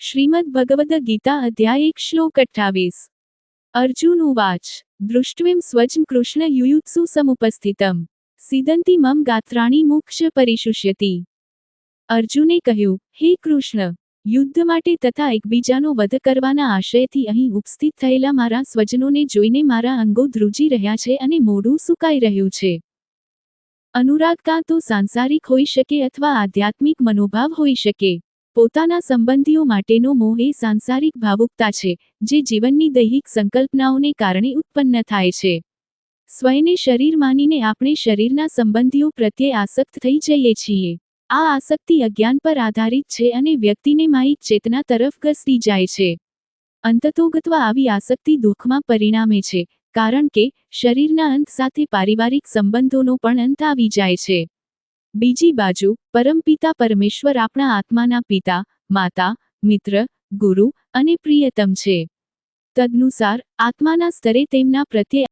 श्रीमद् भगवद गीता अध्याय 1 श्लोक 28। अर्जुन उवाच दृष्ट्वें स्वजं कृष्ण युयुत्सु समुपस्थितम् सीदन्ति मम गात्राणि मोक्ष परिशुष्यति। અર્જુને કહ્યું, હે કૃષ્ણ, યુદ્ધ માટે તથા એકબીજાનો વધ કરવાના આશયથી અહીં ઉપસ્થિત થયેલા મારા સ્વજનોને જોઈને મારા અંગો ધ્રુજી રહ્યા છે અને મોઢું સુકાઈ રહ્યું છે. અનુરાગ કાં તો સાંસારિક હોઈ શકે અથવા આધ્યાત્મિક મનોભાવ હોઈ શકે. પોતાના સંબંધીઓ માટેનો મોહ એ સાંસારિક ભાવુકતા છે, જે જીવનની દૈહિક સંકલ્પનાઓને કારણે ઉત્પન્ન થાય છે. સ્વયને શરીર માનીને આપણે શરીરના સંબંધીઓ પ્રત્યે આસક્ત થઈ જઈએ છીએ. આ આસક્તિ અજ્ઞાન પર આધારિત છે અને વ્યક્તિને માયિક ચેતના તરફ ઘસી જાય છે. અંતતોગત્વા આવી આસક્તિ દુઃખમાં પરિણામે છે, કારણ કે શરીરના અંત સાથે પારિવારિક સંબંધોનો પણ અંત આવી જાય છે. બીજી બાજુ, પરમપિતા પરમેશ્વર આપણા આત્માના પિતા, માતા, મિત્ર, ગુરુ અને પ્રિયતમ છે. તદનુસાર, આત્માના સ્તરે તેમના પ્રત્યે